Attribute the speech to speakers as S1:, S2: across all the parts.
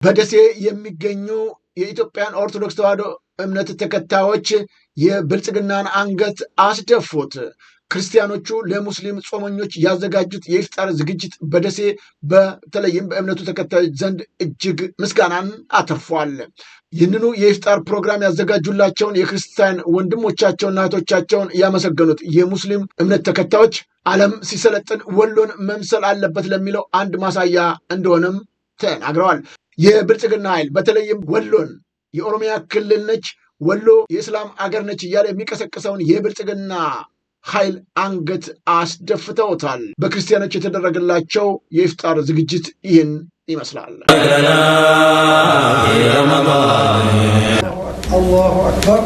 S1: በደሴ የሚገኙ የኢትዮጵያን ኦርቶዶክስ ተዋሕዶ እምነት ተከታዮች የብልጽግናን አንገት አስደፉት። ክርስቲያኖቹ ለሙስሊም ጾመኞች ያዘጋጁት የኢፍጣር ዝግጅት በደሴ በተለይም በእምነቱ ተከታዮች ዘንድ እጅግ ምስጋናን አተርፏል። ይህንኑ የኢፍጣር ፕሮግራም ያዘጋጁላቸውን የክርስቲያን ወንድሞቻቸውና እህቶቻቸውን ያመሰገኑት የሙስሊም እምነት ተከታዮች ዓለም ሲሰለጥን ወሎን መምሰል አለበት ለሚለው አንድ ማሳያ እንደሆነም ተናግረዋል። የብልጽግና ኃይል በተለይም ወሎን የኦሮሚያ ክልል ነች፣ ወሎ የእስላም አገር ነች እያለ የሚቀሰቅሰውን የብልጽግና ኃይል አንገት አስደፍተውታል። በክርስቲያኖች የተደረገላቸው የኢፍጣር ዝግጅት ይህን ይመስላል።
S2: አላሁ አክበር።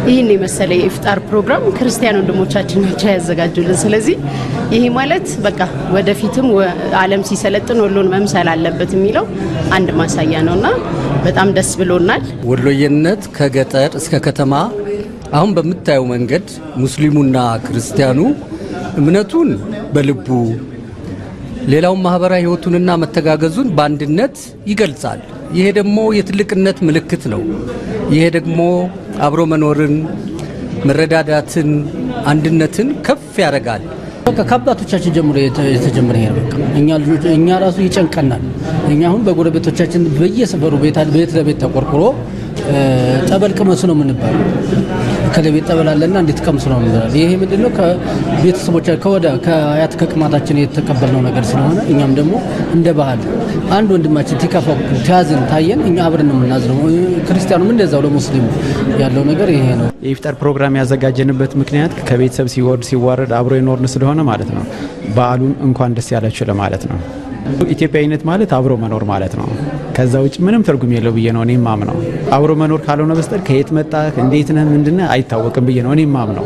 S3: ይህን የመሰለ የኢፍጣር ፕሮግራም ክርስቲያን ወንድሞቻችን ናቸው ያዘጋጁልን። ስለዚህ ይሄ ማለት በቃ ወደፊትም ዓለም ሲሰለጥን ወሎን መምሰል አለበት የሚለው አንድ ማሳያ ነውና በጣም ደስ ብሎናል።
S4: ወሎየነት ከገጠር እስከ ከተማ አሁን በምታየው መንገድ ሙስሊሙና ክርስቲያኑ እምነቱን በልቡ ሌላውን ማህበራዊ ህይወቱንና መተጋገዙን በአንድነት ይገልጻል። ይሄ ደግሞ የትልቅነት ምልክት ነው። ይሄ ደግሞ አብሮ መኖርን፣ መረዳዳትን፣ አንድነትን ከፍ ያደርጋል።
S5: ከአባቶቻችን ጀምሮ የተጀመረ ይሄ በቃ እኛ ራሱ ይጨንቀናል። እኛ አሁን በጎረቤቶቻችን በየሰፈሩ ቤት ለቤት ተቆርቆሮ ጠበል ቅመሱ ነው የምንባለው። ከለቤት ጠበላለና እንዴት ቀምሱ ነው የምንባለው። ይሄ ምንድነው ከቤተሰቦቻችን ከአያት ከቅማታችን የተቀበልነው ነገር ስለሆነ እኛም ደግሞ እንደ ባህል አንድ ወንድማችን ቲካፋው ተያዝን ታየን እኛ አብረን ነው የምናዝነው። ክርስቲያኑም እንደዛው ለሙስሊሙ ያለው ነገር ይሄ ነው።
S6: የኢፍጣር ፕሮግራም ያዘጋጀንበት ምክንያት ከቤተሰብ ሲዋረድ አብሮ ይኖርን ስለሆነ ማለት ነው። በዓሉን እንኳን ደስ ያላችሁ ለማለት ነው። ኢትዮጵያዊነት ማለት አብሮ መኖር ማለት ነው። ከዛ ውጭ ምንም ትርጉም የለው ብዬ ነው እኔም ማምነው። አብሮ መኖር ካልሆነ በስተቀር ከየት መጣ እንዴት ነህ ምንድነው አይታወቅም ብዬ ነው እኔም ማምነው።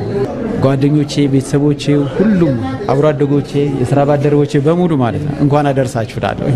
S6: ጓደኞቼ፣ ቤተሰቦቼ፣ ሁሉም አብሮ አደጎቼ፣ የሥራ ባልደረቦቼ በሙሉ ማለት ነው እንኳን አደረሳችሁ እላለሁ።